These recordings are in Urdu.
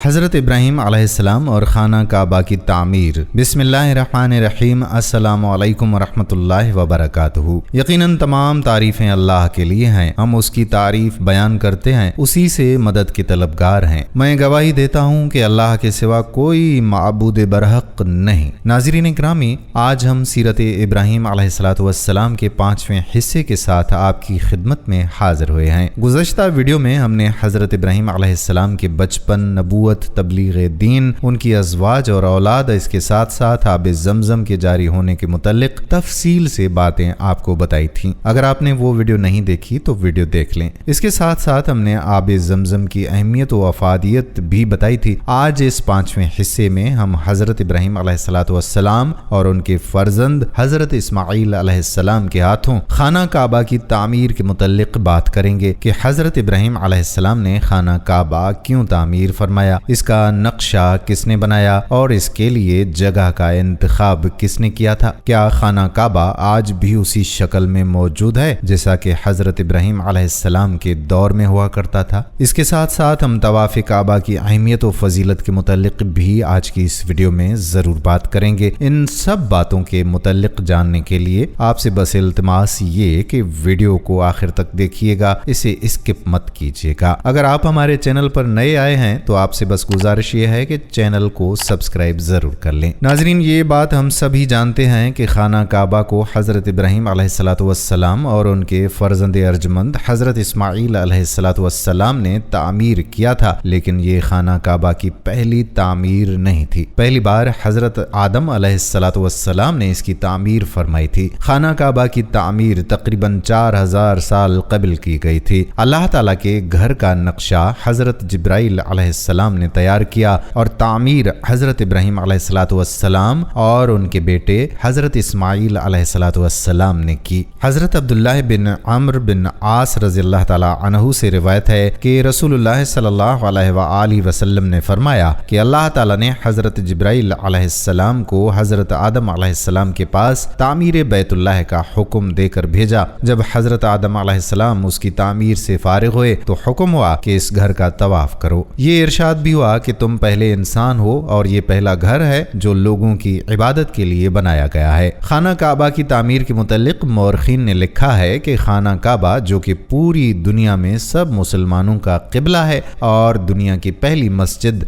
حضرت ابراہیم علیہ السلام اور خانہ کعبہ کی تعمیر۔ بسم اللہ الرحمن الرحیم۔ السلام علیکم ورحمۃ اللہ وبرکاتہ۔ یقیناً تمام تعریفیں اللہ کے لیے ہیں، ہم اس کی تعریف بیان کرتے ہیں، اسی سے مدد کے طلبگار ہیں۔ میں گواہی دیتا ہوں کہ اللہ کے سوا کوئی معبود برحق نہیں۔ ناظرین گرامی، آج ہم سیرت ابراہیم علیہ السلام کے 5ویں حصے کے ساتھ آپ کی خدمت میں حاضر ہوئے ہیں۔ گزشتہ ویڈیو میں ہم نے حضرت ابراہیم علیہ السلام کے بچپن، نبوت، تبلیغ دین، ان کی ازواج اور اولاد، اس کے ساتھ ساتھ آب زمزم کے جاری ہونے کے متعلق تفصیل سے باتیں آپ کو بتائی تھیں۔ اگر آپ نے وہ ویڈیو نہیں دیکھی تو ویڈیو دیکھ لیں۔ اس کے ساتھ ساتھ ہم نے آب زمزم کی اہمیت و افادیت بھی بتائی تھی۔ آج اس 5ویں حصے میں ہم حضرت ابراہیم علیہ السلام اور ان کے فرزند حضرت اسماعیل علیہ السلام کے ہاتھوں خانہ کعبہ کی تعمیر کے متعلق بات کریں گے کہ حضرت ابراہیم علیہ السلام نے خانہ کعبہ کیوں تعمیر فرمایا، اس کا نقشہ کس نے بنایا اور اس کے لیے جگہ کا انتخاب کس نے کیا تھا۔ کیا خانہ کعبہ آج بھی اسی شکل میں موجود ہے جیسا کہ حضرت ابراہیم علیہ السلام کے دور میں ہوا کرتا تھا۔ اس کے ساتھ ساتھ ہم طواف کعبہ کی اہمیت و فضیلت کے متعلق بھی آج کی اس ویڈیو میں ضرور بات کریں گے۔ ان سب باتوں کے متعلق جاننے کے لیے آپ سے بس التماس یہ کہ ویڈیو کو آخر تک دیکھیے گا، اسے اسکپ مت کیجیے گا۔ اگر آپ ہمارے چینل پر نئے آئے ہیں تو آپ سے بس گزارش یہ ہے کہ چینل کو سبسکرائب ضرور کر لیں۔ ناظرین، یہ بات ہم سبھی جانتے ہیں کہ خانہ کعبہ کو حضرت ابراہیم علیہ السلام اور ان کے فرزند ارجمند حضرت اسماعیل علیہ السلام نے تعمیر کیا تھا، لیکن یہ خانہ کعبہ کی پہلی تعمیر نہیں تھی۔ پہلی بار حضرت آدم علیہ السلام نے اس کی تعمیر فرمائی تھی۔ خانہ کعبہ کی تعمیر تقریباً 4000 سال قبل کی گئی تھی۔ اللہ تعالیٰ کے گھر کا نقشہ حضرت جبرائیل علیہ السلام نے تیار کیا اور تعمیر حضرت ابراہیم علیہ السلام اور ان کے بیٹے حضرت اسماعیل علیہ السلام نے کی۔ حضرت عبداللہ بن عمرو بن عاص رضی اللہ تعالیٰ عنہ سے روایت ہے کہ رسول اللہ صلی اللہ علیہ وآلہ وسلم نے فرمایا کہ اللہ تعالیٰ نے حضرت جبرائیل علیہ السلام کو حضرت آدم علیہ السلام کے پاس تعمیر بیت اللہ کا حکم دے کر بھیجا۔ جب حضرت آدم علیہ السلام اس کی تعمیر سے فارغ ہوئے تو حکم ہوا کہ اس گھر کا طواف کرو۔ یہ ارشاد بھی ہوا کہ تم پہلے انسان ہو اور یہ پہلا گھر ہے جو لوگوں کی عبادت کے لیے بنایا گیا ہے۔ خانہ کعبہ کی تعمیر کے متعلق مورخین نے لکھا ہے کہ خانہ کعبہ جو کہ پوری دنیا میں سب مسلمانوں کا قبلہ ہے اور دنیا کی پہلی مسجد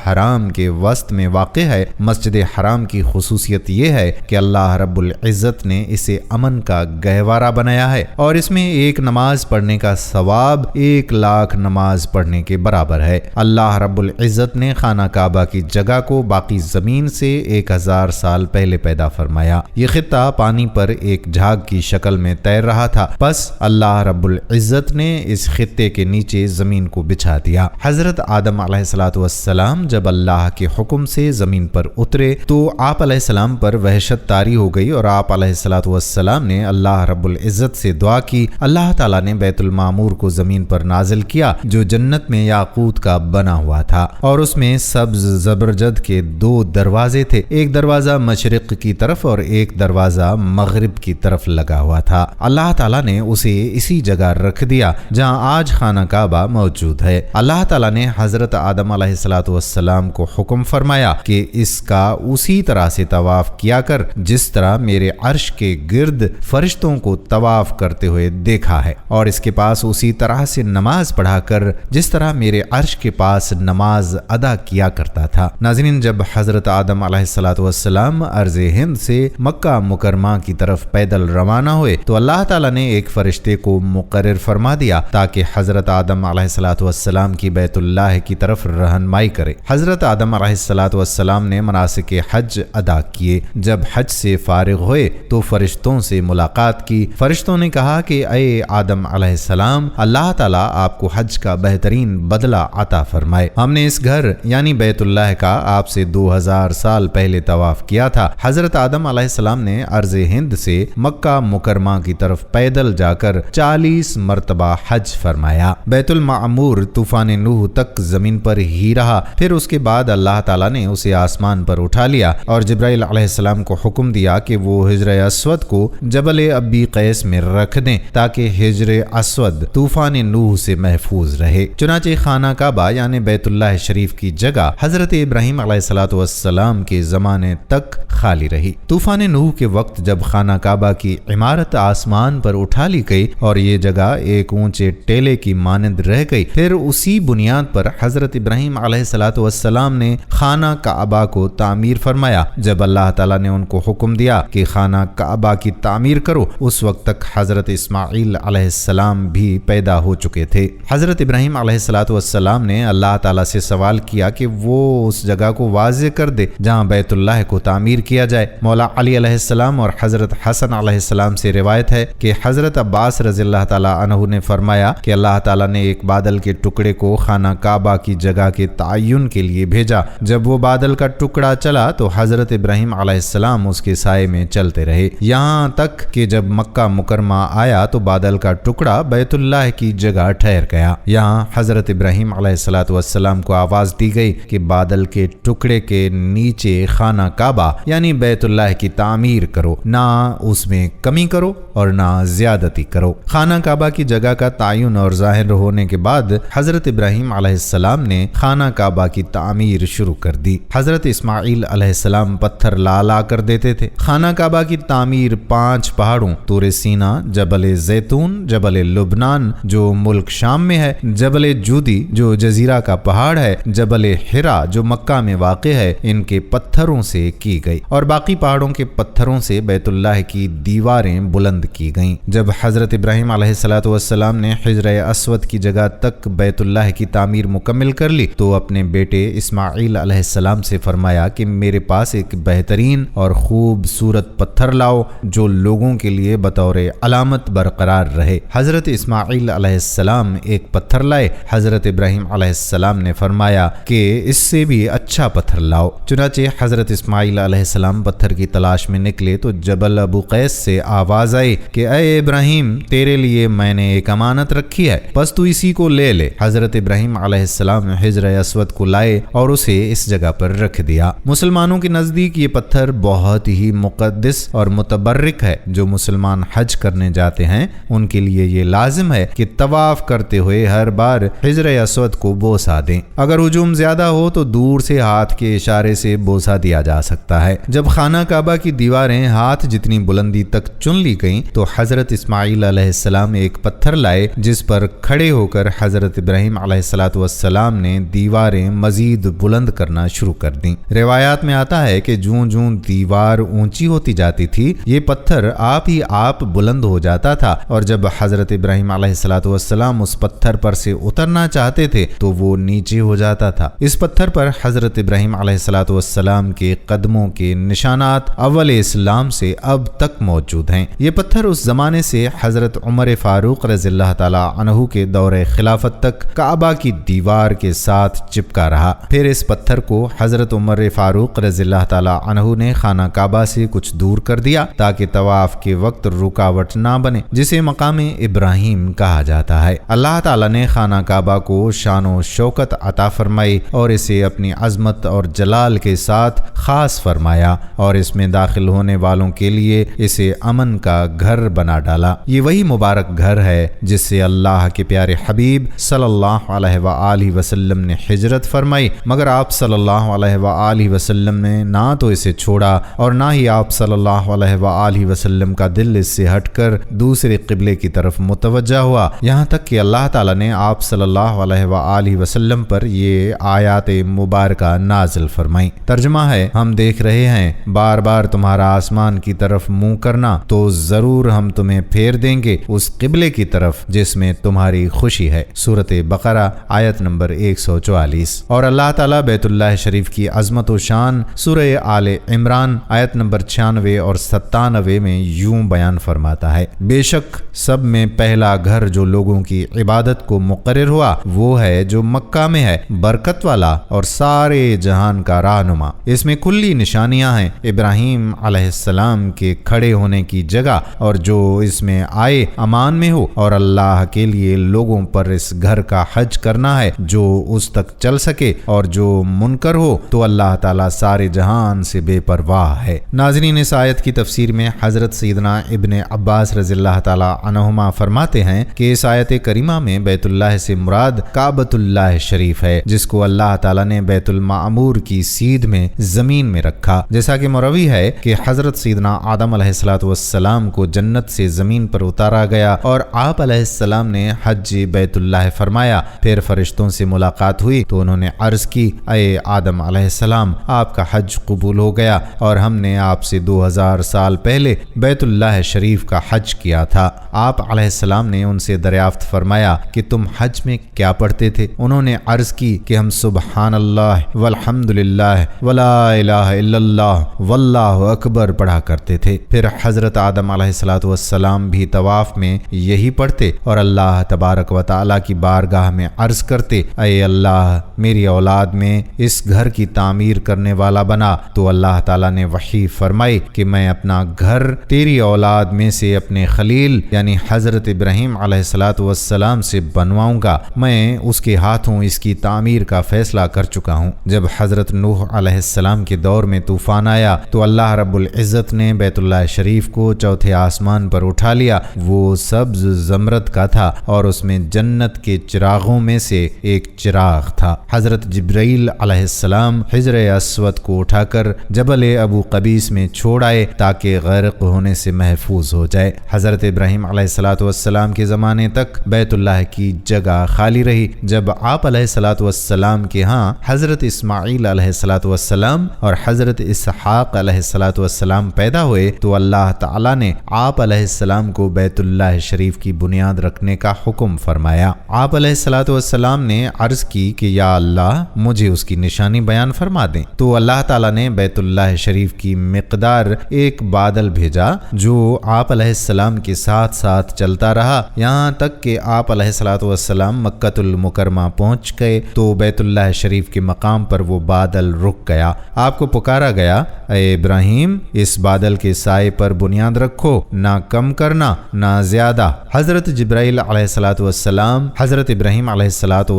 حرام کے وسط میں واقع ہے۔ مسجد حرام کی خصوصیت یہ ہے کہ اللہ رب العزت نے اسے امن کا گہوارہ بنایا ہے اور اس میں ایک نماز پڑھنے کا ثواب 1,00,000 نماز پڑھنے کے برابر ہے۔ اللہ رب العزت نے خانہ کعبہ کی جگہ کو باقی زمین سے 1000 سال پہلے پیدا فرمایا۔ یہ خطہ پانی پر ایک جھاگ کی شکل میں تیر رہا تھا، پس اللہ رب العزت نے اس خطے کے نیچے زمین کو بچھا دیا۔ حضرت آدم علیہ السلام جب اللہ کے حکم سے زمین پر اترے تو آپ علیہ السلام پر وحشت طاری ہو گئی اور آپ علیہ السلام نے اللہ رب العزت سے دعا کی۔ اللہ تعالیٰ نے بیت المعمور کو زمین پر نازل کیا جو جنت میں یاقوت کا بنا ہوا تھا اور اس میں سبز زبرجد کے 2 دروازے تھے، ایک دروازہ مشرق کی طرف اور ایک دروازہ مغرب کی طرف لگا ہوا تھا۔ اللہ تعالیٰ نے اسے اسی جگہ رکھ دیا جہاں آج خانہ کعبہ موجود ہے۔ اللہ تعالیٰ نے حضرت آدم علیہ السلام کو حکم فرمایا کہ اس کا اسی طرح سے طواف کیا کر جس طرح میرے عرش کے گرد فرشتوں کو طواف کرتے ہوئے دیکھا ہے، اور اس کے پاس اسی طرح سے نماز پڑھا کر جس طرح میرے عرش کے پاس نماز ادا کیا کرتا تھا۔ ناظرین، جب حضرت آدم علیہ السلام ارض ہند سے مکہ مکرمہ کی طرف پیدل روانہ ہوئے تو اللہ تعالیٰ نے ایک فرشتے کو مقرر فرما دیا تاکہ حضرت آدم علیہ السلام کی بیت اللہ کی طرف رہنمائی کرے۔ حضرت آدم علیہ السلام نے مناسک حج ادا کیے۔ جب حج سے فارغ ہوئے تو فرشتوں سے ملاقات کی۔ فرشتوں نے کہا کہ اے آدم علیہ السلام، اللہ تعالیٰ آپ کو حج کا بہترین بدلہ عطا فرمائے۔ ہم نے اس گھر یعنی بیت اللہ کا آپ سے 2000 سال پہلے طواف کیا تھا۔ حضرت آدم علیہ السلام نے ارض ہند سے مکہ مکرمہ کی طرف پیدل جا کر 40 مرتبہ حج فرمایا۔ بیت المعمور طوفان نوح تک زمین پر ہی رہا، پھر اس کے بعد اللہ تعالیٰ نے اسے آسمان پر اٹھا لیا اور جبرائیل علیہ السلام کو حکم دیا کہ وہ حجر اسود کو جبل ابی قیس میں رکھ دیں تاکہ حجر اسود طوفان نوح سے محفوظ رہے۔ چنانچہ خانہ کعبہ یعنی بیت اللہ شریف کی جگہ حضرت ابراہیم علیہ الصلوۃ والسلام کے زمانے تک خالی رہی۔ طوفان نوح کے وقت جب خانہ کعبہ کی عمارت آسمان پر اٹھا لی گئی اور یہ جگہ ایک اونچے ٹیلے کی مانند رہ گئی، پھر اسی بنیاد پر حضرت ابراہیم علیہ الصلوۃ والسلام نے خانہ کعبہ کو تعمیر فرمایا۔ جب اللہ تعالیٰ نے ان کو حکم دیا کہ خانہ کعبہ کی تعمیر کرو، اس وقت تک حضرت اسماعیل علیہ السلام بھی پیدا ہو چکے تھے۔ حضرت ابراہیم علیہ الصلوۃ والسلام نے اللہ تعالیٰ سے سوال کیا کہ وہ اس جگہ کو واضح کر دے جہاں بیت اللہ کو تعمیر کیا جائے۔ مولا علی علیہ السلام اور حضرت حسن علیہ السلام سے روایت ہے کہ حضرت عباس رضی اللہ تعالیٰ عنہ نے فرمایا کہ اللہ تعالیٰ نے ایک بادل کے ٹکڑے کو خانہ کعبہ کی جگہ کے تعین کے لیے بھیجا۔ جب وہ بادل کا ٹکڑا چلا تو حضرت ابراہیم علیہ السلام اس کے سائے میں چلتے رہے، یہاں تک کہ جب مکہ مکرمہ آیا تو بادل کا ٹکڑا بیت اللہ کی جگہ ٹھہر گیا۔ یہاں حضرت ابراہیم علیہ الصلوۃ والسلام کو آواز دی گئی کہ بادل کے ٹکڑے کے نیچے خانہ کعبہ یعنی بیت اللہ کی تعمیر کرو، نہ اس میں کمی کرو اور نہ زیادتی کرو۔ خانہ کعبہ کی جگہ کا تعین اور ظاہر ہونے کے بعد حضرت ابراہیم علیہ السلام نے خانہ کعبہ کی تعمیر شروع کر دی۔ حضرت اسماعیل علیہ السلام پتھر لا کر دیتے تھے۔ خانہ کعبہ کی تعمیر 5 پہاڑوں طور سینا، جبل زیتون، جبل لبنان جو ملک شام میں ہے، جبل جودی جو جزیرہ کا پہاڑ ہے، جبل حرا جو مکہ میں واقع ہے، ان کے پتھروں سے کی گئی اور باقی پہاڑوں کے پتھروں سے بیت اللہ کی دیواریں بلند کی گئیں۔ جب حضرت ابراہیم علیہ الصلوۃ والسلام نے حجر اسود کی جگہ تک بیت اللہ کی تعمیر مکمل کر لی تو اپنے بیٹے اسماعیل علیہ السلام سے فرمایا کہ میرے پاس ایک بہترین اور خوبصورت پتھر لاؤ جو لوگوں کے لیے بطور علامت برقرار رہے۔ حضرت اسماعیل علیہ السلام ایک پتھر لائے۔ حضرت ابراہیم علیہ السلام نے فرمایا کہ اس سے بھی اچھا پتھر لاؤ۔ چنانچہ حضرت اسماعیل علیہ السلام پتھر کی تلاش میں نکلے تو جبل ابو قیس سے آواز آئی کہ اے ابراہیم، تیرے لیے میں نے ایک امانت رکھی ہے، بس تو اسی کو لے لے۔ حضرت ابراہیم علیہ السلام حجر اسود کو لائے اور اسے اس جگہ پر رکھ دیا۔ مسلمانوں کے نزدیک یہ پتھر بہت ہی مقدس اور متبرک ہے۔ جو مسلمان حج کرنے جاتے ہیں ان کے لیے یہ لازم ہے کہ طواف کرتے ہوئے ہر بار حجر اسود کو بوسہ دیں۔ اگر ہجوم زیادہ ہو تو دور سے ہاتھ کے اشارے سے بوسہ دیا جا سکتا ہے۔ جب خانہ کعبہ کی دیواریں ہاتھ جتنی بلندی تک چن لی گئیں تو حضرت اسماعیل علیہ السلام ایک پتھر لائے جس پر کھڑے ہو کر حضرت ابراہیم علیہ الصلوۃ والسلام نے دیواریں مزید بلند کرنا شروع کر دیں۔ روایات میں آتا ہے کہ جوں جوں دیوار اونچی ہوتی جاتی تھی یہ پتھر آپ ہی آپ بلند ہو جاتا تھا، اور جب حضرت ابراہیم علیہ الصلوۃ والسلام اس پتھر پر سے اترنا چاہتے تھے تو وہ نیچے ہو جاتا تھا۔ اس پتھر پر حضرت ابراہیم علیہ الصلوۃ والسلام کے قدموں کے نشانات اول اسلام سے اب تک موجود ہیں۔ یہ پتھر اس زمانے سے حضرت عمر فاروق رضی اللہ تعالی عنہ کے دور خلافت تک کعبہ کی دیوار کے ساتھ چپکا رہا۔ پھر اس پتھر کو حضرت عمر فاروق رضی اللہ تعالی عنہ نے خانہ کعبہ سے کچھ دور کر دیا تاکہ طواف کے وقت رکاوٹ نہ بنے، جسے مقام ابراہیم کہا جاتا ہے۔ اللہ تعالی نے خانہ کعبہ کو شان و شوکت عطا فرمائی اور اسے اپنی عظمت اور جلال کے ساتھ خاص فرمایا اور اس میں داخل ہونے والوں کے لیے اسے امن کا گھر بنا ڈالا۔ یہ وہی مبارک گھر ہے جس سے اللہ کے پیارے حبیب صلی اللہ علیہ وآلہ وسلم نے ہجرت فرمائی، مگر آپ صلی اللہ علیہ وآلہ وسلم نے نہ تو اسے چھوڑا اور نہ ہی آپ صلی اللہ علیہ وآلہ وسلم کا دل اس سے ہٹ کر دوسرے قبلے کی طرف متوجہ ہوا، یہاں تک کہ اللہ تعالیٰ نے آپ صلی اللہ علیہ وآلہ وسلم پر یہ آیات مبارکہ نازل فرمائی۔ ترجمہ ہے، ہم دیکھ رہے ہیں بار بار تمہارا آسمان کی طرف منہ کرنا تو ضرور ہم تمہیں پھیر دیں گے اس قبلے کی طرف جس میں تمہاری خوشی ہے۔ سورۃ بقرہ آیت نمبر 144۔ اور اللہ تعالیٰ بیت اللہ شریف کی عظمت و شان سورہ آل عمران آیت نمبر 96 اور 97 میں یوں بیان فرماتا ہے، بے شک سب میں پہلا گھر جو لوگوں کی عبادت کو مقرر ہوا وہ ہے جو مکہ میں ہے، برکت والا اور سارے جہان کا رہنما۔ اس میں کلی نشانیاں ہیں ابراہیم علیہ السلام کے کھڑے ہونے کی جگہ، اور جو اس میں آئے امان میں ہو، اور اللہ کے لیے لوگوں پر اس گھر کا حج کرنا ہے جو اس تک چل سکے، اور جو منکر ہو تو اللہ تعالیٰ سارے جہان سے بے پرواہ ہے۔ ناظرین، اس آیت کی تفسیر میں حضرت سیدنا ابن عباس رضی اللہ تعالیٰ عنہما فرماتے ہیں کہ اس آیت کریمہ میں بیت اللہ سے مراد کعبۃ اللہ شریف ہے جس کو اللہ تعالیٰ نے بیت المعمور کی سیدھ میں زمین میں رکھا، جیسا کہ مروی ہے کہ حضرت سیدنا آدم علیہ السلام کو جنت سے زمین پر اتارا گیا اور آپ علیہ السلام نے حج بیت اللہ فرمایا۔ پھر فرشتوں سے ملاقات ہوئی تو انہوں نے عرض کی، اے آدم علیہ السلام، آپ کا حج قبول ہو گیا اور ہم نے آپ سے 2000 سال پہلے بیت اللہ شریف کا حج کیا تھا۔ آپ علیہ السلام نے ان سے دریافت فرمایا کہ تم حج میں کیا پڑھتے تھے؟ انہوں نے عرض کی کہ ہم سبحان اللہ والحمد للہ ولا الہ الا اللہ واللہ اکبر پڑھا کرتے تھے۔ پھر حضرت آدم علیہ السلام بھی طواف میں یہی پڑھتے اور اللہ تبارک و تعالیٰ کی بارگاہ میں عرض کرتے، اے اللہ میری اولاد میں اس گھر کی تعمیر کرنے والا بنا۔ تو اللہ تعالیٰ نے وحی فرمائی کہ میں اپنا گھر تیری اولاد میں سے اپنے خلیل یعنی حضرت ابراہیم علیہ السلام سے بنواؤں گا، میں اس کے ہاتھوں اس کی تعمیر کا فیصلہ کر چکا ہوں۔ جب حضرت نوح علیہ السلام کے دور میں طوفان آیا تو اللہ رب العزت نے بیت اللہ شریف کو چوتھے آسمان پر اٹھا لیا۔ وہ سبز زمرد کا تھا اور اس میں جنت کے چراغوں میں سے ایک چراغ تھا۔ حضرت جبرائیل علیہ السلام حجر اسود کو اٹھا کر جبل ابو قبیس میں چھوڑ آئے تاکہ غرق ہونے سے محفوظ ہو جائے۔ حضرت ابراہیم علیہ السلام کے زمانے تک بیت اللہ کی جگہ خالی رہی۔ جب آپ علیہ السلام کے ہاں حضرت اسماعیل علیہ السلام اور حضرت اسحاق علیہ السلام پیدا ہوئے تو اللہ تعالیٰ نے آپ علیہ السلام کو بیت اللہ شریف کی بنیاد رکھنے کا حکم فرمایا۔ آپ علیہ السلام نے عرض کی کہ یا اللہ مجھے اس کی نشانی بیان فرما دیں، تو اللہ تعالیٰ نے بیت اللہ شریف کی مقدار ایک بادل بھیجا جو آپ علیہ السلام کے ساتھ ساتھ چلتا رہا یہاں تک کہ آپ علیہ السلام مکہ المکرمہ پہنچ گئے تو بیت اللہ شریف کے مقام پر وہ بادل رک گیا۔ آپ کو پکارا گیا، اے ابراہیم اس بادل کے سائے پر بنیاد رکھو، نہ کم کرنا نہ زیادہ۔ حضرت جبرائیل علیہ السلام حضرت ابراہیم علیہ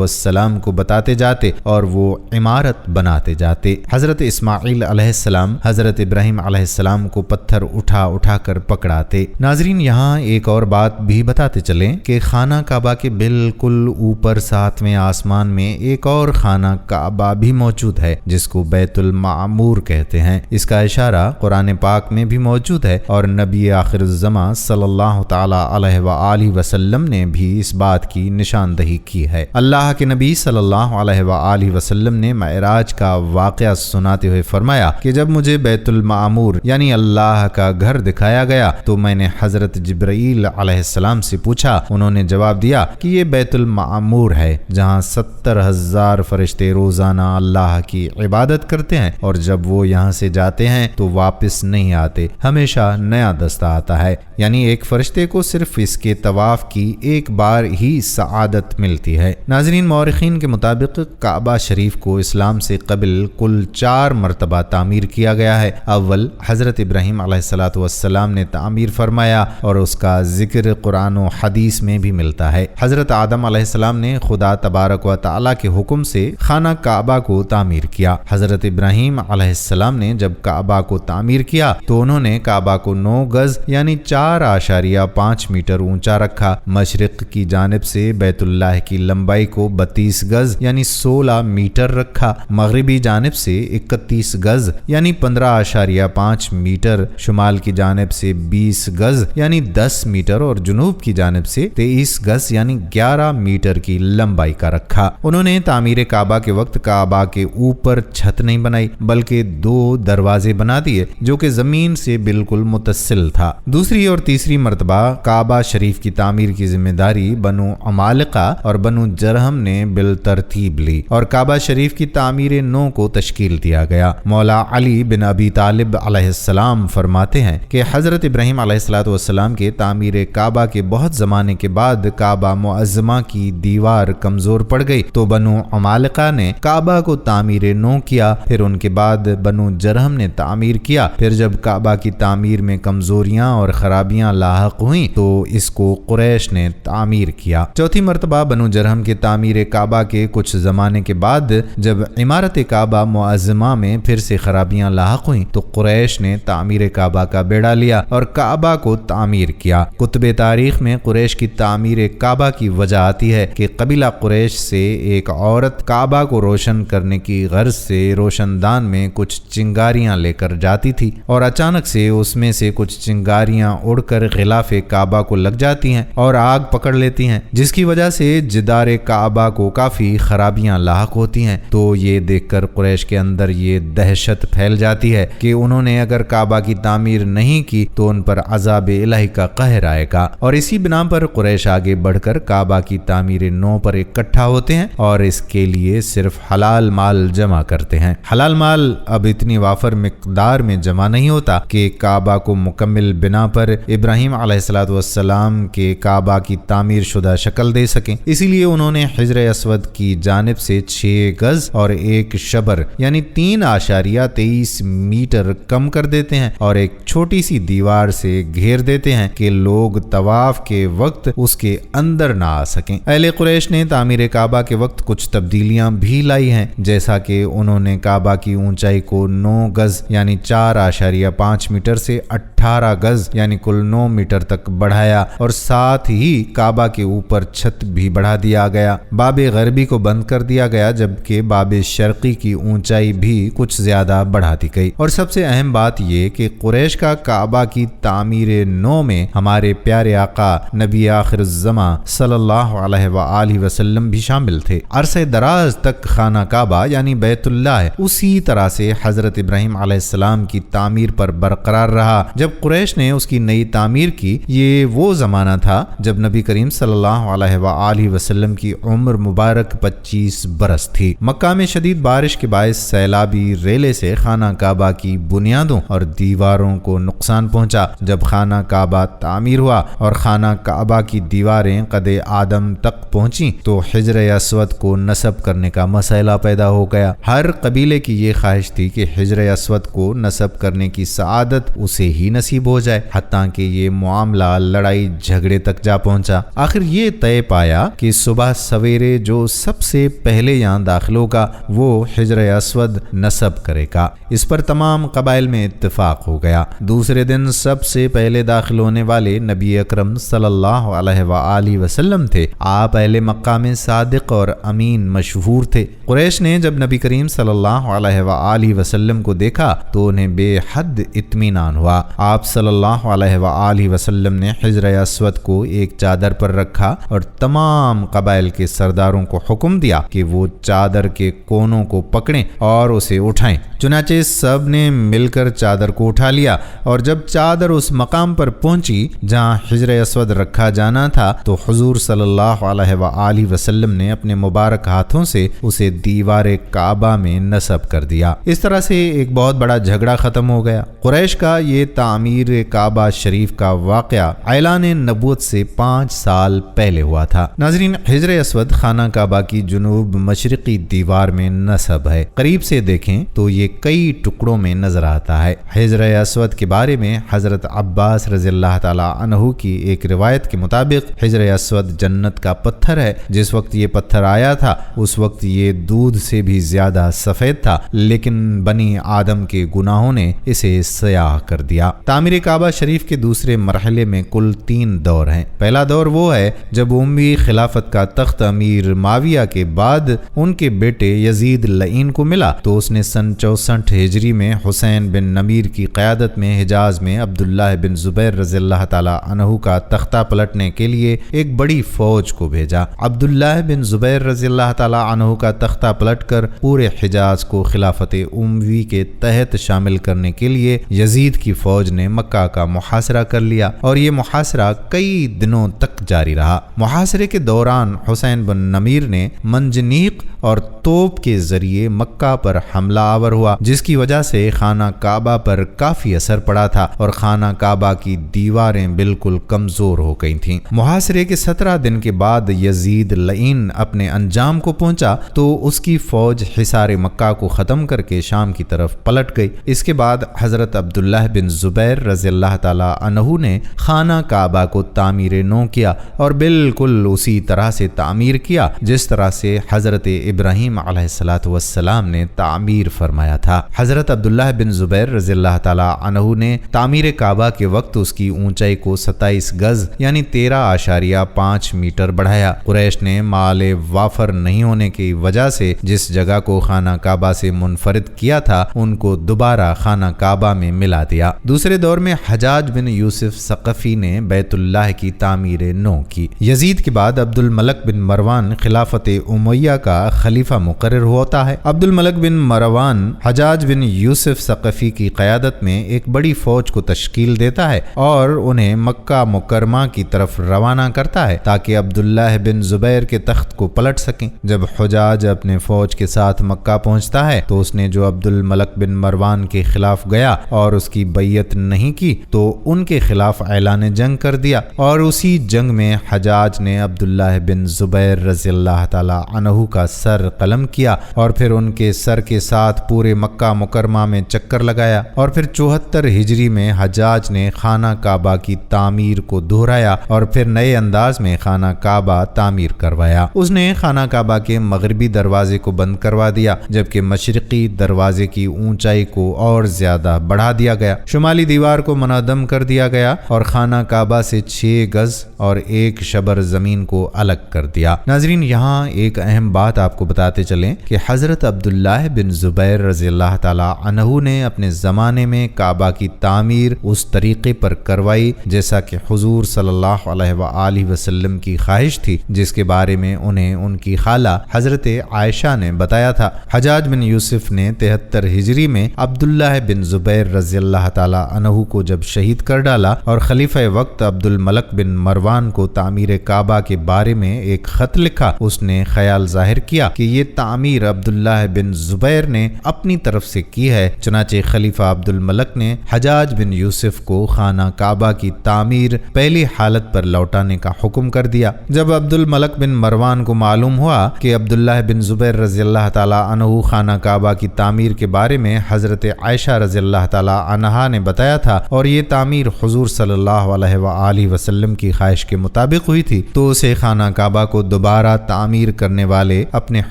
السلام کو بتاتے جاتے اور وہ عمارت بناتے جاتے۔ حضرت اسماعیل علیہ السلام حضرت ابراہیم علیہ السلام کو پتھر اٹھا کر پکڑاتے۔ ناظرین یہاں ایک اور بات بھی بتاتے چلیں کہ خانہ کعبہ کے بالکل اوپر 7ویں آسمان میں ایک اور خانہ کعبہ بھی موجود ہے جس کو بیت المعمور کہتے ہیں۔ اس کا اشارہ قرآن پاک میں بھی موجود ہے اور نبی آخر الزمان صلی اللہ تعالی علیہ وآلہ وسلم نے بھی اس بات کی نشاندہی کی ہے۔ اللہ کے نبی صلی اللہ علیہ وآلہ وسلم نے معراج کا واقعہ سناتے ہوئے فرمایا کہ جب مجھے بیت المعمور یعنی اللہ کا گھر دکھایا گیا تو میں نے حضرت جبرائیل علیہ السلام سے پوچھا۔ انہوں نے جواب دیا کہ یہ بیت المعمور ہے جہاں 70,000 فرشتے روزانہ اللہ کی عبادت کرتے ہیں اور جب وہ یہاں سے جاتے ہیں تو واپس نہیں آتے، ہمیشہ نیا دستہ آتا ہے، یعنی ایک فرشتے کو صرف اس کے طواف کی ایک بار ہی سعادت ملتی ہے۔ ناظرین مورخین کے مطابق کعبہ شریف کو اسلام سے قبل کل 4 مرتبہ تعمیر کیا گیا ہے۔ اول حضرت ابراہیم علیہ السلام نے تعمیر فرمایا اور اس کا ذکر قرآن و حدیث میں بھی ملتا ہے۔ حضرت آدم علیہ السلام نے خدا تبارک و تعالیٰ کے حکم سے خانہ کعبہ کو تعمیر کیا۔ حضرت ابراہیم علیہ السلام نے جب کعبہ کو تعمیر کیا تو انہوں نے کعبہ کو 9 گز یعنی 4.5 میٹر اونچا رکھا۔ مشرق کی جانب سے بیت اللہ کی لمبائی کو 32 گز یعنی 16 میٹر رکھا، مغربی جانب سے 31 گز یعنی 15.5 میٹر، شمال کی جانب سے 20 گز یعنی 10 میٹر اور جنوب کی جانب سے 23 گز یعنی 11 میٹر کی لمبائی کا رکھا۔ انہوں نے تعمیر کعبہ کے وقت کعبہ کے اوپر چھت نہیں بنائی بلکہ 2 دروازے بنا دیے جو کہ زمین سے بالکل متصل تھا۔ دوسری اور تیسری مرتبہ کعبہ شریف کی تعمیر کی ذمہ داری بنو عمالقہ اور بنو جرہم نے بالترتیب لی اور کعبہ شریف کی تعمیر نو کو تشکیل دیا گیا۔ مولا علی بن ابی طالب علیہ السلام فرماتے ہیں کہ حضرت ابراہیم علیہ السلام کے تعمیر کعبہ کے بہت زمانے کے بعد کعبہ معظمہ کی دیوار کمزور پڑ گئی تو بنو عمالقہ نے کعبہ کو تعمیر نو کیا، پھر ان کے بعد بنو جرہم نے تعمیر کیا۔ پھر جب کعبہ کی تعمیر میں کمزوریاں اور خرابیاں لاحق ہوئیں تو اس کو قریش نے تعمیر کیا۔ چوتھی مرتبہ بنو جرہم کے تعمیر کعبہ کے کچھ زمانے کے بعد جب عمارت کعبہ معظمہ میں پھر سے خرابیاں لاحق ہوئیں تو قریش نے تعمیر کعبہ کا بیڑا لیا اور کعبہ کو تعمیر کیا۔ کتب تاریخ میں قریش کی تعمیر کعبہ کی وجہ آتی ہے کہ قبیلہ قریش سے ایک عورت کعبہ کو روشن کرنے کی غرض سے روشن دان میں کچھ چنگاریاں لے کر جاتی تھی اور اچانک سے اس میں سے کچھ چنگاریاں اڑ کر غلاف کعبہ کو لگ جاتی ہیں اور آگ پکڑ لیتی ہیں، جس کی وجہ سے جدار کعبہ کو کافی خرابیاں لاحق ہوتی ہیں۔ تو یہ دیکھ کر قریش کے اندر یہ دہشت پھیل جاتی ہے کہ انہوں نے اگر کعبہ کی تعمیر نہیں کی تو ان پر عذاب الہی کا قہر آئے گا، اور اسی بنا پر قریش آگے بڑھ کر کعبہ کی تعمیر نو پر اکٹھا ہوتے ہیں اور اس کے لیے صرف حلال مال جمع کرتے ہیں۔ حلال مال اب اتنی وافر مقدار میں جمع نہیں ہوتا کہ کعبہ کو مکمل بنا پر ابراہیم علیہ السلام کے کعبہ کی تعمیر شدہ شکل دے سکیں، اسی لیے انہوں نے حجر اسود کی جانب سے 6 گز اور 1 شبر یعنی 3.23 میٹر کم کر دیتے ہیں اور ایک چھوٹی سی دیوار سے گھیر دیتے ہیں کہ لوگ طواف کے وقت اس کے اندر نہ آ سکیں۔ اہل قریش نے تعمیر کعبہ کے وقت کچھ تبدیلیاں بھی لائی ہیں، جیسا کہ انہوں نے کعبہ کی اونچائی کو 9 گز یعنی 4.5 میٹر سے 18 گز یعنی کل 9 میٹر تک بڑھایا، اور ساتھ ہی کعبہ کے اوپر چھت بھی بڑھا دیا گیا۔ باب غربی کو بند کر دیا گیا، جبکہ باب شرقی کی اونچائی بھی کچھ زیادہ بڑھا دی گئی۔ اور سب سے اہم بات یہ کہ قریش کا کعبہ کی تعمیر نو میں ہمارے پیارے آقا نبی آخر الزماں صلی اللہ علیہ وآلہ وسلم بھی شامل تھے۔ عرصہ دراز تک خانہ کعبہ یعنی بیت اللہ اسی طرح سے حضرت ابراہیم علیہ السلام کی تعمیر پر برقرار رہا۔ جب قریش نے اس کی نئی تعمیر کی، یہ وہ زمانہ تھا جب نبی کریم صلی اللہ علیہ وآلہ وسلم کی عمر مبارک 25 برس تھی۔ مکہ میں شدید بارش کے باعث سیلابی ریلے سے خانہ کعبہ کی بنیادوں اور دیواروں کو نقصان پہنچا۔ جب خانہ کعبہ تعمیر ہوا اور خانہ کعبہ کی دیواریں قد آدم تک پہنچی تو حجر اسود کو نصب کرنے کا مسئلہ پیدا ہو گیا۔ ہر قبیلے کی یہ خواہش تھی کہ حجر اسود کو نصب کرنے کی سعادت اسے ہی نصیب ہو جائے، حتیٰ کہ یہ معاملہ لڑائی جھگڑے تک جا پہنچا۔ آخر یہ طے پایا کہ صبح سویرے جو سب سے پہلے یہاں داخل ہوگا وہ حجر اسود نصب کرے گا۔ اس پر تمام قبائل میں اتفاق ہو گیا۔ دوسرے دن سب سے پہلے داخل ہونے والے نبی اکرم صلی اللہ علیہ وآلہ وسلم تھے۔ آپ اہل مکہ میں صادق اور امین مشہور تھے۔ قریش نے جب نبی کریم صلی اللہ علیہ وآلہ وسلم کو دیکھا تو انہیں بے حد اطمینان ہوا۔ آپ صلی اللہ علیہ وآلہ وسلم نے حجر اسود کو ایک چادر پر رکھا اور تمام قبائل کے سرداروں کو حکم دیا کہ وہ چادر کے کونوں کو پکڑیں اور اسے اٹھائیں۔ چنانچہ سب نے مل کر چادر کو اٹھا لیا، اور جب چادر اس مقام پر پہنچی جہاں حجر اسود رکھا جانا تھا تو حضور صلی اللہ علیہ وآلہ وسلم نے اپنے مبارک ہاتھوں سے اسے دیوار کعبہ میں نصب کر دیا۔ اس طرح سے ایک بہت بڑا جھگڑا ختم ہو گیا۔ قریش کا یہ تعمیر کعبہ شریف کا واقعہ اعلان نبوت سے 5 سال پہلے ہوا تھا۔ ناظرین، حجر اسود خانہ کعبہ کی جنوب مشرقی دیوار میں نصب ہے۔ قریب سے دیکھیں تو یہ کئی ٹکڑوں میں نظر آتا ہے۔ حجر اسود کے بارے میں حضرت عباس رضی اللہ تعالی عنہ کی ایک روایت کے مطابق حجر اسود جنت کا پتھر ہے۔ جس وقت یہ پتھر آیا تھا اس وقت یہ دودھ سے بھی زیادہ سفید تھا، لیکن بنی آدم کے گناہوں نے اسے سیاہ کر دیا۔ تعمیر کعبہ شریف کے دوسرے مرحلے میں کل 3 دور ہیں۔ پہلا دور وہ ہے جب امی خلافت کا تخت امیر معاویہ کے بعد ان کے بیٹے یزید لعین کو ملا تو اس نے سن 64 ہجری میں حسین بن نمیر کی قیادت میں حجاز میں عبداللہ بن زبیر رضی اللہ تعالی عنہ کا تختہ پلٹنے کے لیے ایک بڑی فوج کو بھیجا۔ عبداللہ بن زبیر رضی اللہ تعالی عنہ کا تختہ پلٹ کر پورے حجاز کو خلافت اموی کے تحت شامل کرنے کے لیے یزید کی فوج نے مکہ کا محاصرہ کر لیا، اور یہ محاصرہ کئی دنوں تک جاری رہا۔ محاصرے کے دوران حسین بن نمیر نے منجنیق اور توپ کے ذریعے مکہ پر حملہ آور ہوا، جس کی وجہ سے خانہ کعبہ پر کافی اثر پڑا تھا اور خانہ کعبہ کی دیواریں بالکل کمزور ہو گئی تھیں۔ محاصرے کے 17 دن کے بعد یزید لعین اپنے انجام کو پہنچا تو اس کی فوج حصار مکہ کو ختم کر کے شام کی طرف پلٹ گئی۔ اس کے بعد حضرت عبداللہ بن زبیر رضی اللہ تعالی عنہ نے خانہ کعبہ کو تعمیر نو کیا، اور بالکل اسی طرح سے تعمیر کیا جس طرح سے حضرت ابراہیم علیہ السلام نے تعمیر فرمایا تھا۔ حضرت عبداللہ بن زبیر رضی اللہ تعالی عنہ نے تعمیر کعبہ کے وقت اس کی اونچائی کو 27 گز یعنی 13.5 میٹر بڑھایا۔ قریش نے مال نالے وافر نہیں ہونے کی وجہ سے جس جگہ کو خانہ کعبہ سے منفرد کیا تھا ان کو دوبارہ خانہ کعبہ میں ملا دیا۔ دوسرے دور میں حجاج بن یوسف ثقفی نے بیت اللہ کی تعمیر نو کی۔ یزید کے بعد عبد الملک بن مروان خلافت امیہ کا خلیفہ مقرر ہوتا ہے۔ عبد الملک بن مروان حجاج بن یوسف ثقفی کی قیادت میں ایک بڑی فوج کو تشکیل دیتا ہے اور انہیں مکہ مکرمہ کی طرف روانہ کرتا ہے تاکہ عبداللہ بن زبیر کے تخت کو پلٹ سکیں۔ جب حجاج اپنے فوج کے ساتھ مکہ پہنچتا ہے تو اس نے جو عبد الملک بن مروان کے خلاف گیا اور اس کی بیعت نہیں کی تو ان کے خلاف اعلان جنگ کر دیا، اور اسی جنگ میں حجاج نے عبداللہ بن زبیر رضی اللہ تعالی عنہ کا سر قلم کیا اور پھر ان کے سر کے ساتھ پورے مکہ مکرمہ میں چکر لگایا، اور پھر 74 ہجری میں حجاج نے خانہ کعبہ کی تعمیر کو دہرایا اور پھر نئے انداز میں خانہ کعبہ تعمیر کروایا۔ اس نے خانہ کعبہ کے مغربی دروازے کو بند کروا دیا جبکہ مشرقی دروازے کی اونچائی کو اور زیادہ بڑھا دیا گیا، شمالی دیوار کو منہدم کر دیا گیا اور خانہ کعبہ سے 6 گز اور 1 شبر زمین کو الگ کر دیا۔ ناظرین، یہاں ایک اہم بات آپ کو بتاتے چلیں کہ حضرت عبداللہ بن زبیر رضی اللہ تعالی عنہ نے اپنے زمانے میں کعبہ کی تعمیر اس طریقے پر کروائی جیسا کہ حضور صلی اللہ علیہ وآلہ وسلم کی خواہش تھی، جس کے بارے میں انہیں ان کی خالہ حضرت عائشہ نے بتایا تھا۔ حجاج بن یوسف نے 73 ہجری میں عبداللہ بن زبیر رضی اللہ تعالی عنہ کو جب شہید کر ڈالا اور خلیفہ وقت عبد الملک بن مروان کو تعمیر کعبہ کے بارے میں ایک خط لکھا، اس نے خیال ظاہر کیا کہ یہ تعمیر عبداللہ بن زبیر نے اپنی طرف سے کی ہے، چنانچہ خلیفہ عبد الملک نے حجاج بن یوسف کو خانہ کعبہ کی تعمیر پہلی حالت پر لوٹانے کا حکم کر دیا۔ جب عبد الملک بن مروان کو معلوم ہوا کہ عبداللہ بن زبیر رضی اللہ تعالی عنہ خانہ کعبہ کی تعمیر کے بارے میں حضرت عائشہ رضی اللہ تعالی عنہا نے بتایا تھا اور یہ تعمیر حضور صلی اللہ علیہ وآلہ وسلم کی خواہش کے مطابق ہوئی تھی، تو اسے خانہ کعبہ کو دوبارہ تعمیر کرنے والے اپنے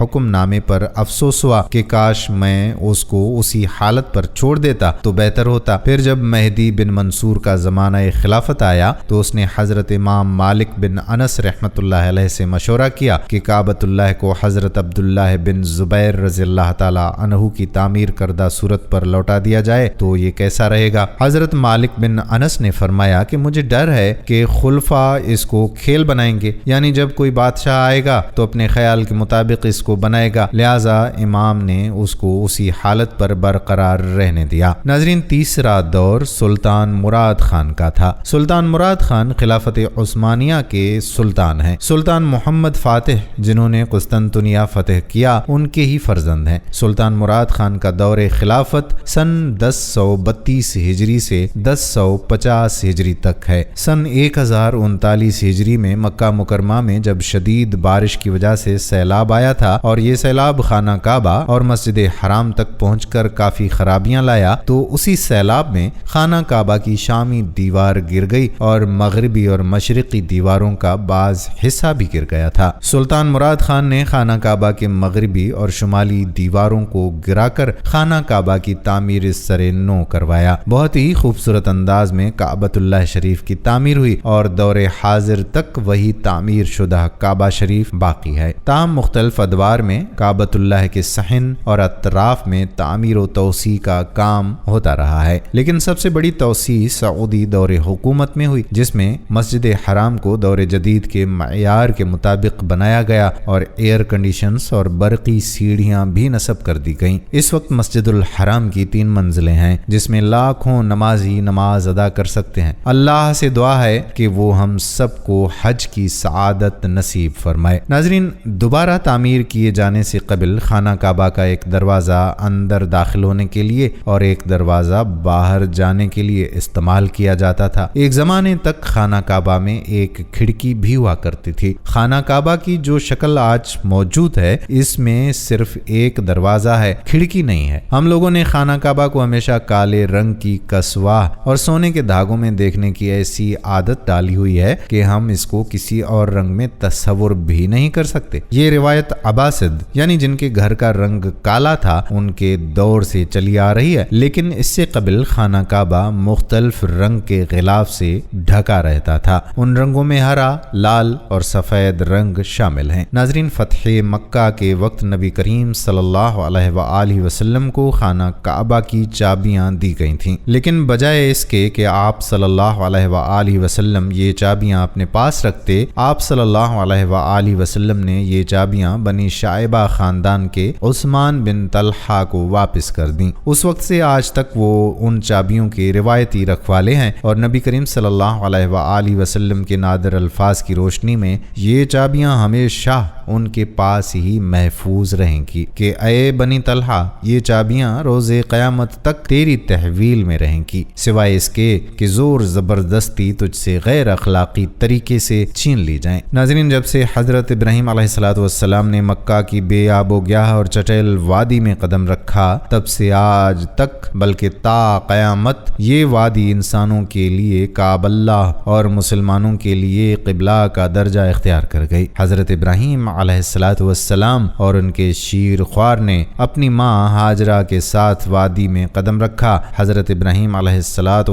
حکم نامے پر افسوس ہوا کہ کاش میں اس کو اسی حالت پر چھوڑ دیتا تو بہتر ہوتا۔ پھر جب مہدی بن منصور کا زمانہ خلافت آیا تو اس نے حضرت امام مالک بن انس رحمۃ اللہ علیہ سے مشورہ کیا کہ کعبۃ اللہ کو حضرت عبداللہ بن زبیر رضی اللہ تعالی عنہ کی تعمیر کردہ صورت پر لوٹا دیا جائے تو یہ کیسا رہے گا؟ حضرت مالک بن انس نے فرمایا کہ مجھے ڈر ہے کہ خلفاء اس کو کھیل بنائیں گے، یعنی جب کوئی بادشاہ آئے گا تو اپنے خیال کے مطابق اس کو بنائے گا، لہذا امام نے اس کو اسی حالت پر برقرار رہنے دیا۔ ناظرین، تیسرا دور سلطان مراد خان کا تھا۔ سلطان مراد خان خلافت عثمانیہ کے سلطان ہیں۔ سلطان محمد فاتح جنہوں نے قسطنطنیہ فتح کیا ان کے ہی فرزند ہیں۔ سلطان مراد خان کا دور خلافت سن 1032 ہجری سے 1050 ہجری تک ہے۔ سن 1039 ہجری میں مکہ مکرمہ میں جب شدید بارش کی وجہ سے سیلاب آیا تھا اور یہ سیلاب خانہ کعبہ اور مسجد حرام تک پہنچ کر کافی خرابیاں لایا تو اسی سیلاب میں خانہ کعبہ کی شامی دیوار گر گئی اور مغربی اور مشرقی دیواروں کا بعض حصہ بھی گر گیا تھا۔ سلطان مراد خان نے خانہ کعبہ کے مغربی اور شمالی دیواروں کو گرا کر خانہ کعبہ کی تعمیر اس سر نو کروایا۔ بہت ہی خوبصورت انداز میں کعبۃ اللہ شریف کی تعمیر ہوئی اور دور حاضر تک وہی تعمیر شدہ کعبہ شریف باقی ہے۔ تاہم مختلف ادوار میں کعبۃ اللہ کے صحن اور اطراف میں تعمیر و توسیع کا کام ہوتا رہا ہے، لیکن سب سے بڑی توسیع سعودی دور حکومت میں ہوئی، جس میں مسجد حرام کو دور جدید کے معیار کے مطابق بنایا گیا اور ایئر کنڈیشنز اور برقی سیڑھیاں بھی نصب کر دی گئیں۔ اس وقت مسجد الحرام کی 3 منزلیں ہیں جس میں لاکھوں نمازی نماز ادا کر سکتے ہیں۔ اللہ سے دعا ہے کہ وہ ہم سب کو حج کی سعادت نصیب فرمائے۔ ناظرین، دوبارہ تعمیر کیے جانے سے قبل خانہ کعبہ کا ایک دروازہ اندر داخل ہونے کے لیے اور ایک دروازہ باہر جانے کے لیے استعمال کیا جاتا تھا۔ ایک زمانے تک خانہ کعبہ میں ایک کھڑکی بھی ہوا کرتی تھی۔ خانہ کعبہ کی جو شکل آج موجود ہے اس میں صرف ایک دروازہ ہے، کھڑکی نہیں ہے۔ ہم لوگوں نے خانہ کعبہ کو ہمیشہ کالے رنگ کی کسوہ اور سونے کے دھاگوں میں دیکھنے کی ایسی عادت ڈالی ہوئی ہے کہ ہم اس کو کسی اور رنگ میں تصور بھی نہیں کر سکتے۔ یہ روایت عباسد یعنی جن کے گھر کا رنگ کالا تھا ان کے دور سے چلی آ رہی ہے، لیکن اس سے قبل خانہ کعبہ مختلف رنگ کے غلاف سے ڈھکا رہتا تھا۔ ان رنگوں میں ہرا، لال اور سفید رنگ شامل ہیں۔ ناظرین، فتح مکہ کے وقت نبی کریم صلی اللہ علیہ وآلہ وسلم کو خانہ کعبہ کی چابیاں دی گئی تھیں، لیکن بجائے اس کے کہ آپ صلی اللہ علیہ وآلہ وسلم یہ چابیاں اپنے پاس رکھتے، آپ صلی اللہ علیہ وآلہ وسلم نے یہ چابیاں بنی شائبہ خاندان کے عثمان بن طلحہ کو واپس کر دیں۔ اس وقت سے آج تک وہ ان چابیوں کے روایتی رکھوالے ہیں، اور نبی کریم صلی اللہ علیہ وآلہ وسلم کے نادر الفاظ کی روشنی میں یہ چابیاں ہمیشہ ان کے پاس ہی محفوظ رہیں گی کہ اے بنی طلحہ، یہ چابیاں روز قیامت تک تیری تحویل میں رہیں گی، سوائے اس کے کہ زور زبردستی تجھ سے غیر اخلاقی طریقے سے چھین لی جائیں۔ ناظرین، جب سے حضرت ابراہیم علیہ السلام نے مکہ کی بے آب و گیاہ اور چٹیل وادی میں قدم رکھا، تب سے آج تک بلکہ تا قیامت یہ وادی انسانوں کے لیے کعبۃ اللہ اور مسلمانوں کے لیے قبلہ کا درجہ اختیار کر گئی۔ حضرت ابراہیم علیہ السلام اور ان کے شیر خوار نے اپنی ماں ہاجرہ کے ساتھ وادی میں قدم رکھا۔ حضرت ابراہیم علیہ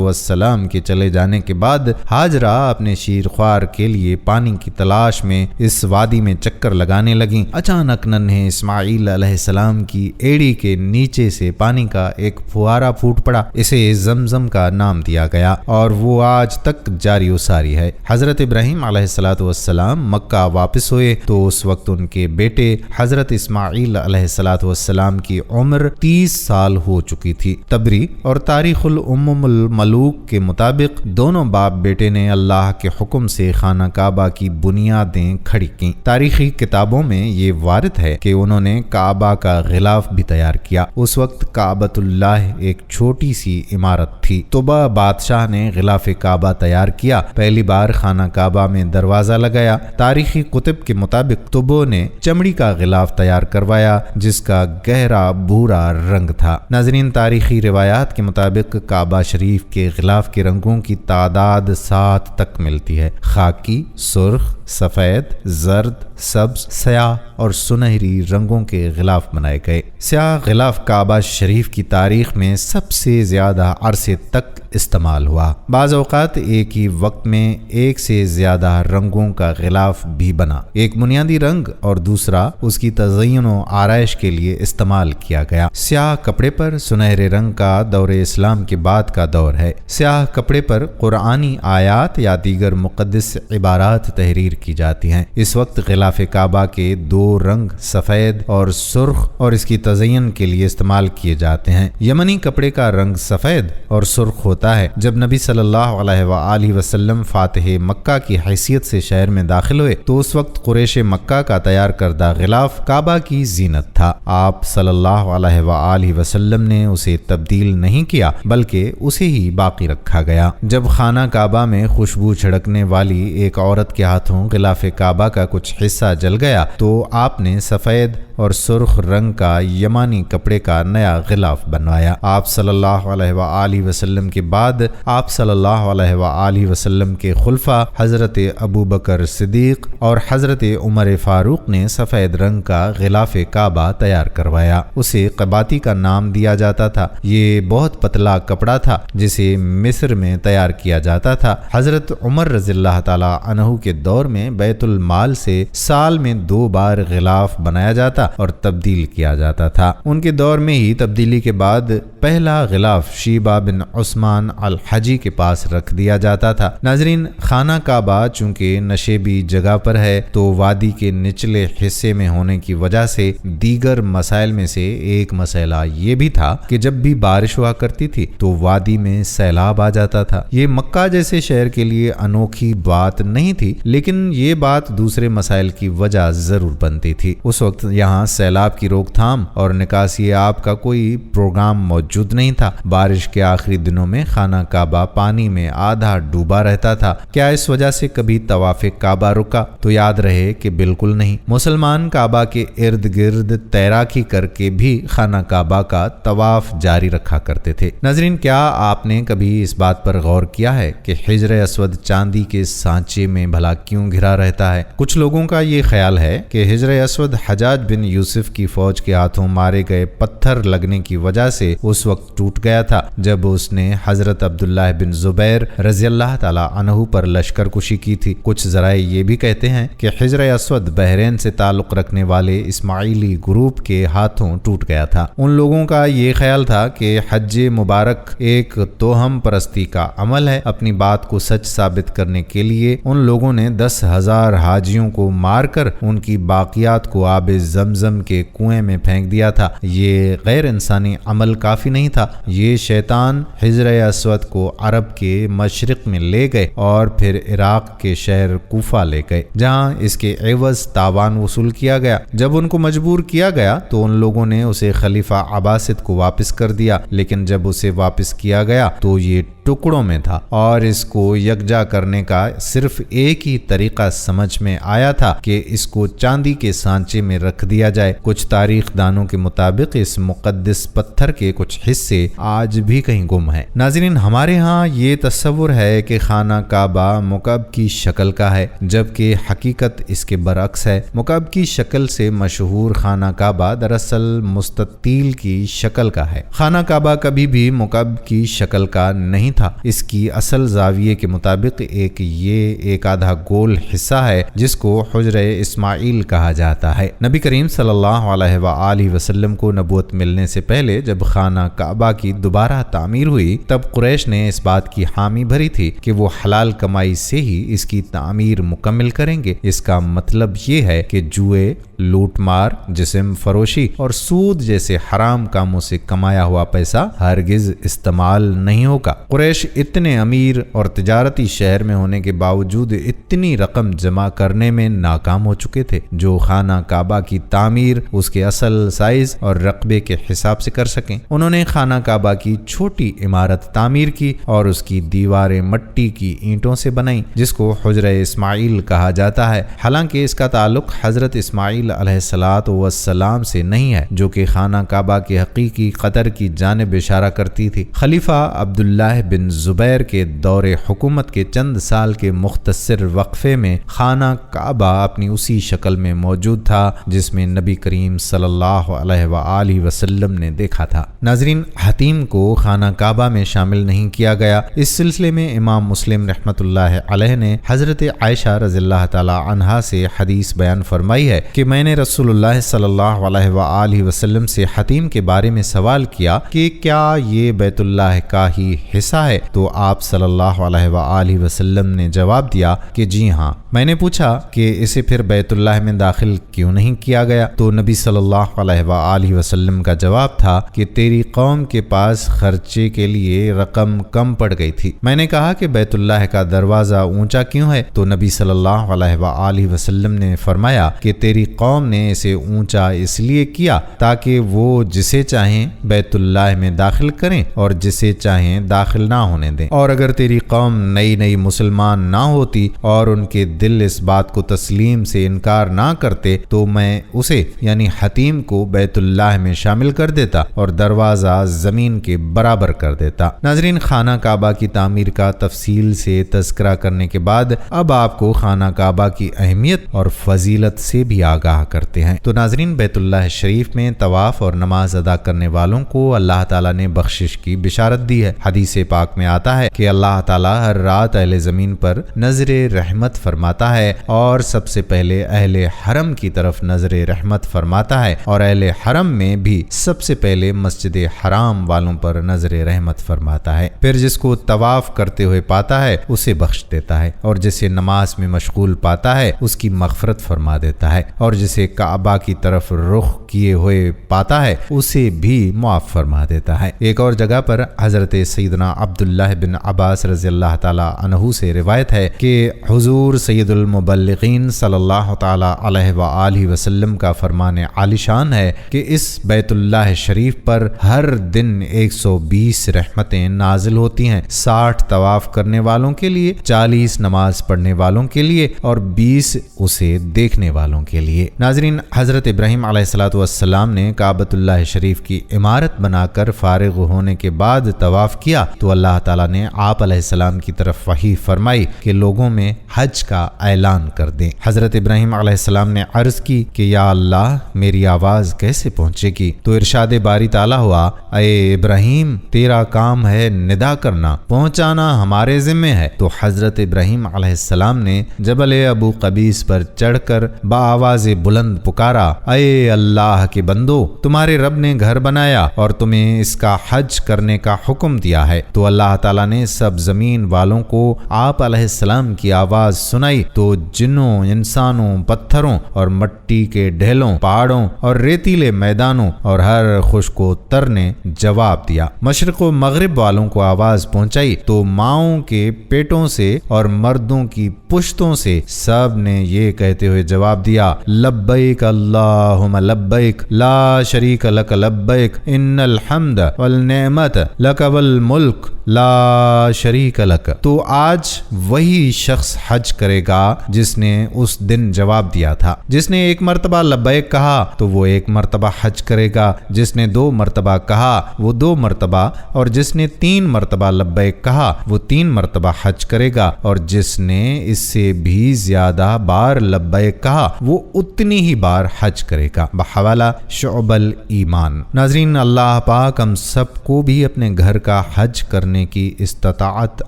السلام کے چلے جانے کے بعد ہاجرہ اپنے شیر خوار کے لیے پانی کی تلاش میں اس وادی میں چکر لگانے لگیں۔ اچانک ننھے اسماعیل علیہ السلام کی ایڑی کے نیچے سے پانی کا ایک پھوارا پھوٹ پڑا، اسے زمزم کا نام دیا گیا اور وہ آج تک جاری و ساری ہے۔ حضرت ابراہیم علیہ السلام مکہ واپس ہوئے تو اس وقت ان کے بیٹے حضرت اسماعیل علیہ السلام کی عمر 30 سال ہو چکی تھی۔ تبری اور تاریخ الامم الملوک کے مطابق دونوں باپ بیٹے نے اللہ کے حکم سے خانہ کعبہ کی بنیادیں کھڑی کیں۔ تاریخی کتابوں میں یہ وارد ہے کہ انہوں نے کعبہ کا غلاف بھی تیار کیا۔ اس وقت کعبۃ اللہ ایک چھوٹی سی عمارت تھی۔ طبع بادشاہ نے غلاف کعبہ تیار کیا، پہلی بار خانہ کعبہ میں دروازہ لگایا۔ تاریخی کتب کے مطابق طبع نے چمڑی کا غلاف تیار کروایا جس کا گہرا بھورا رنگ تھا۔ ناظرین، تاریخی روایات کے مطابق کعبہ شریف کے غلاف کے رنگوں کی تعداد 7 تک ملتی ہے۔ خاکی، سرخ، سفید، زرد، سبز، سیاہ اور سنہری رنگوں کے غلاف بنائے گئے۔ سیاہ غلاف کعبہ شریف کی تاریخ میں سب سے زیادہ عرصے تک استعمال ہوا۔ بعض اوقات ایک ہی وقت میں ایک سے زیادہ رنگوں کا غلاف بھی بنا، ایک بنیادی رنگ اور دوسرا اس کی تزئین و آرائش کے لیے استعمال کیا گیا۔ سیاہ کپڑے پر سنہرے رنگ کا دور اسلام کے بعد کا دور ہے۔ سیاہ کپڑے پر قرآنی آیات یا دیگر مقدس عبارات تحریر کی جاتی ہیں۔ اس وقت غلاف کعبہ کے 2 رنگ سفید اور سرخ اور اس کی تزئین کے لیے استعمال کیے جاتے ہیں۔ یمنی کپڑے کا رنگ سفید اور سرخ ہوتا ہے۔ جب نبی صلی اللہ علیہ وآلہ وسلم فاتح مکہ کی حیثیت سے شہر میں داخل ہوئے تو اس وقت قریش مکہ کا تیار کردہ غلاف کعبہ کی زینت تھا۔ آپ صلی اللہ علیہ وآلہ وسلم نے اسے تبدیل نہیں کیا بلکہ اسے ہی باقی رکھا گیا۔ جب خانہ کعبہ میں خوشبو چھڑکنے والی ایک عورت کے ہاتھوں غلاف کعبہ کا کچھ حصہ جل گیا تو آپ نے سفید اور سرخ رنگ کا یمانی کپڑے کا نیا غلاف بنوایا۔ آپ صلی اللہ علیہ وآلہ وسلم کے بعد آپ صلی اللہ علیہ وآلہ وسلم کے خلفاء حضرت ابو بکر صدیق اور حضرت عمر فاروق نے سفید رنگ کا غلاف کعبہ تیار کروایا۔ اسے قباتی کا نام دیا جاتا تھا۔ یہ بہت پتلا کپڑا تھا جسے مصر میں تیار کیا جاتا تھا۔ حضرت عمر رضی اللہ تعالی عنہ کے دور میں بیت المال سے سال میں 2 بار غلاف بنایا جاتا اور تبدیل کیا جاتا تھا۔ ان کے دور میں ہی تبدیلی کے بعد پہلا غلاف شیبہ بن عثمان الحجی کے پاس رکھ دیا جاتا تھا۔ ناظرین، خانہ کعبہ چونکہ نشیبی جگہ پر ہے تو وادی کے نچلے حصے میں ہونے کی وجہ سے دیگر مسائل میں سے ایک مسئلہ یہ بھی تھا کہ جب بھی بارش ہوا کرتی تھی تو وادی میں سیلاب آ جاتا تھا۔ یہ مکہ جیسے شہر کے لیے انوکھی بات نہیں تھی، لیکن یہ بات دوسرے مسائل کی وجہ ضرور بنتی تھی۔ اس وقت یہاں سیلاب کی روک تھام اور نکاسی آب کا کوئی پروگرام موجود نہیں تھا۔ بارش کے آخری دنوں میں خانہ کعبہ پانی میں آدھا ڈوبا رہتا تھا۔ کیا اس وجہ سے کبھی طواف کعبہ رکا؟ تو یاد رہے کہ بالکل نہیں۔ مسلمان کعبہ کے ارد گرد تیراکی کر کے بھی خانہ کعبہ کا طواف جاری رکھا کرتے تھے۔ ناظرین، کیا آپ نے کبھی اس بات پر غور کیا ہے کہ حجر اسود چاندی کے سانچے میں بھلا کیوں گھرا رہتا ہے۔ کچھ لوگوں کا یہ خیال ہے کہ حجر اسود حجاج بن یوسف کی فوج کے ہاتھوں مارے گئے پتھر لگنے کی وجہ سے اس وقت ٹوٹ گیا تھا جب اس نے حضرت عبداللہ بن زبیر رضی اللہ تعالی عنہ پر لشکر کشی کی تھی۔ کچھ ذرائع یہ بھی کہتے ہیں کہ حجر اسود بحرین سے تعلق رکھنے والے اسماعیلی گروپ کے ہاتھوں ٹوٹ گیا تھا۔ ان لوگوں کا یہ خیال تھا کہ حج مبارک ایک توہم پرستی کا عمل ہے۔ اپنی بات کو سچ ثابت کرنے کے لیے ان لوگوں نے 10,000 حاجیوں کو مار کر ان کی باقیات کو آب زمزم کے کنویں میں پھینک دیا تھا۔ یہ غیر انسانی عمل کافی نہیں تھا۔ یہ شیطان حجر اسود کو عرب کے مشرق میں لے گئے اور پھر عراق کے شہر کوفہ لے گئے جہاں اس کے عوض تاوان وصول کیا گیا۔ جب ان کو مجبور کیا گیا تو ان لوگوں نے اسے خلیفہ عباسد کو واپس کر دیا، لیکن جب اسے واپس کیا گیا تو یہ ٹکڑوں میں تھا اور اس کو یکجا کرنے کا صرف ایک ہی طریقہ سمجھ میں آیا تھا کہ اس کو چاندی کے سانچے میں رکھ دیا جائے۔ کچھ تاریخ دانوں کے مطابق اس مقدس پتھر کے کچھ حصے آج بھی کہیں گم ہیں۔ ناظرین، ہمارے ہاں یہ تصور ہے کہ خانہ کعبہ مکعب کی شکل کا ہے، جبکہ حقیقت اس کے برعکس ہے۔ مکعب کی شکل سے مشہور خانہ کعبہ دراصل مستطیل کی شکل کا ہے۔ خانہ کعبہ کبھی بھی مکعب کی شکل کا نہیں تھا۔ اس کی اصل زاویے کے مطابق ایک آدھا گول حصہ ہے جس کو حجر اسماعیل کہا جاتا ہے۔ نبی کریم صلی اللہ علیہ وآلہ وسلم کو نبوت ملنے سے پہلے جب خانہ کعبہ کی دوبارہ تعمیر ہوئی تب قریش نے اس بات کی حامی بھری تھی کہ وہ حلال کمائی سے ہی اس کی تعمیر مکمل کریں گے۔ اس کا مطلب یہ ہے کہ جوئے، لوٹ مار، جسم فروشی اور سود جیسے حرام کاموں سے کمایا ہوا پیسہ ہرگز استعمال نہیں ہوگا۔ قریش اتنے امیر اور تجارتی شہر میں ہونے کے باوجود اتنی رقم جمع کرنے میں ناکام ہو چکے تھے جو خانہ کعبہ کی تعمیر اس کے اصل سائز اور رقبے کے حساب سے کر سکیں۔ انہوں نے خانہ کعبہ کی چھوٹی عمارت تعمیر کی اور اس کی دیواریں مٹی کی اینٹوں سے بنائیں جس کو حجر اسماعیل کہا جاتا ہے۔ حالانکہ اس کا تعلق حضرت اسماعیل علیہ السلام سے نہیں ہے جو کہ خانہ کعبہ کے حقیقی قدر کی جانب اشارہ کرتی تھی۔ خلیفہ عبداللہ بن زبیر کے دور حکومت کے چند سال کے مختصر وقفے میں خانہ کعبہ اپنی اسی شکل میں موجود تھا جس میں نبی کریم صلی اللہ علیہ وآلہ وسلم نے دیکھا تھا۔ ناظرین، حتیم کو خانہ کعبہ میں شامل نہیں کیا گیا۔ اس سلسلے میں امام مسلم رحمۃ اللہ علیہ نے حضرت عائشہ رضی اللہ تعالی عنہا سے حدیث بیان فرمائی ہے کہ میں نے رسول اللہ صلی اللہ علیہ وآلہ وسلم سے حتیم کے بارے میں سوال کیا کہ کیا یہ بیت اللہ کا ہی حصہ ہے؟ تو آپ صلی اللہ علیہ وآلہ وسلم نے جواب دیا کہ جی ہاں۔ میں نے پوچھا کہ اسے پھر بیت اللہ میں داخل کیوں نہیں کیا گیا؟ تو نبی صلی اللہ علیہ وآلہ وسلم کا جواب تھا کہ تیری قوم کے پاس خرچے کے لیے رقم کم پڑ گئی تھی۔ میں نے کہا کہ بیت اللہ کا دروازہ اونچا کیوں ہے؟ تو نبی صلی اللہ علیہ وآلہ وسلم نے فرمایا کہ تیری قوم نے اسے اونچا اس لیے کیا تاکہ وہ جسے چاہیں بیت اللہ میں داخل کریں اور جسے چاہیں داخل نہ ہونے دیں، اور اگر تیری قوم نئی مسلمان نہ ہوتی اور ان کے دل اس بات کو تسلیم سے انکار نہ کرتے تو میں اسے یعنی حتیم کو بیت اللہ میں شامل کر دیتا اور دروازہ زمین کے برابر کر دیتا۔ ناظرین، خانہ کعبہ کی تعمیر کا تفصیل سے تذکرہ کرنے کے بعد اب آپ کو خانہ کعبہ کی اہمیت اور فضیلت سے بھی آگاہ کرتے ہیں۔ تو ناظرین، بیت اللہ شریف میں طواف اور نماز ادا کرنے والوں کو اللہ تعالیٰ نے بخشش کی بشارت دی ہے۔ حدیث پاک میں آتا ہے کہ اللہ تعالیٰ ہر رات اہل زمین پر نظر رحمت فرماتا ہے اور سب سے پہلے اہل حرم کی طرف نظر رحمت فرماتا ہے اور اہل حرم میں بھی سب سے پہلے مسجد حرام والوں پر نظر رحمت فرماتا ہے۔ پھر جس کو طواف کرتے ہوئے پاتا ہے اسے بخش دیتا ہے اور جسے نماز میں مشغول پاتا ہے اس کی مغفرت فرما دیتا ہے اور جسے کعبہ کی طرف رخ کیے ہوئے پاتا ہے اسے بھی معاف فرما دیتا ہے۔ ایک اور جگہ پر حضرت سیدنا عبداللہ بن عباس رضی اللہ تعالی عنہ سے روایت ہے کہ حضور سید المبلغین صلی اللہ تعالی علیہ وآلہ وسلم کا فرمان عالی شان ہے کہ اس بیت اللہ شریف پر ہر دن 120 رحمتیں نازل ہوتی ہیں، 60 طواف کرنے والوں کے لیے، 40 نماز پڑھنے والوں کے لیے اور 20 اسے دیکھنے والوں کے لیے۔ ناظرین، حضرت ابراہیم علیہ السلام نے کعبۃ اللہ شریف کی عمارت بنا کر فارغ ہونے کے بعد طواف کیا تو اللہ تعالیٰ نے آپ علیہ السلام کی طرف وحی فرمائی کہ لوگوں میں حج کا اعلان کر دیں۔ حضرت ابراہیم علیہ السلام نے عرض کی کہ یا اللہ میری آواز کیسے پہنچے گی؟ تو ارشاد باری تعالیٰ ہوا، اے ابراہیم تیرا کام ہے ندا کرنا، پہنچانا ہمارے ذمہ ہے۔ تو حضرت ابراہیم علیہ السلام نے جبل ابو قبیس پر چڑھ کر بآواز بلند پکارا، اے اللہ کے بندو، تمہارے رب نے گھر بنایا اور تمہیں اس کا حج کرنے کا حکم دیا ہے۔ تو اللہ تعالیٰ نے سب زمین والوں کو آپ علیہ السلام کی آواز سنائی، تو جنوں، انسانوں، پتھروں اور مٹی کے ڈھیلوں، پہاڑوں اور ریتیلے میدانوں اور ہر خشک و تر نے جواب دیا۔ مشرق و مغرب والوں کو آواز پہنچائی تو ماؤں کے پیٹوں سے اور مردوں کی پشتوں سے سب نے یہ کہتے ہوئے جواب دیا، لبیک اللہم لبیک لا شریک لک لبیک ان الحمد والنعمت لک والملک لا شریک لک۔ تو آج وہی شخص حج کرے گا جس نے اس دن جواب دیا تھا۔ جس نے ایک مرتبہ لبیک کہا تو وہ ایک مرتبہ حج کرے گا، جس نے 2 مرتبہ کہا وہ 2 مرتبہ، اور جس نے 3 مرتبہ لبیک کہا وہ 3 مرتبہ حج کرے گا، اور جس نے اس سے بھی زیادہ بار لبیک کہا وہ اتنی ہی بار حج کرے گا۔ بحوالہ شعب الایمان۔ ناظرین، اللہ پاک ہم سب کو بھی اپنے گھر کا حج کرنے کی استطاعت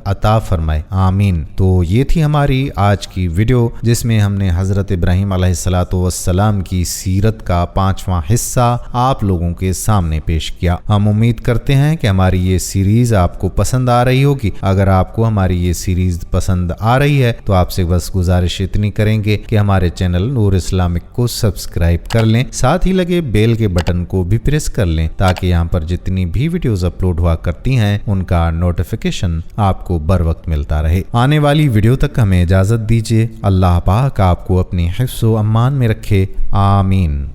عطا فرمائے، آمین۔ تو یہ تھی ہماری آج کی ویڈیو جس میں ہم نے حضرت ابراہیم علیہ السلام کی سیرت کا 5واں حصہ آپ لوگوں کے سامنے پیش کیا۔ ہم امید کرتے ہیں کہ ہماری یہ سیریز آپ کو پسند آ رہی ہوگی۔ اگر آپ کو ہماری یہ سیریز پسند آ رہی ہے تو آپ سے بس گزارش اتنی کریں گے کہ ہمارے چینل نور اسلامک کو سبسکرائب کر لیں، ساتھ ہی لگے بیل کے بٹن کو بھی پریس کر لیں تاکہ یہاں پر جتنی بھی ویڈیوز اپلوڈ ہوا کرتی ہیں ان کا نوٹیفیکیشن آپ کو بر وقت ملتا رہے۔ آنے والی ویڈیو تک ہمیں اجازت دیجیے۔ اللہ پاک آپ کو اپنی حفظ و امان میں رکھے، آمین۔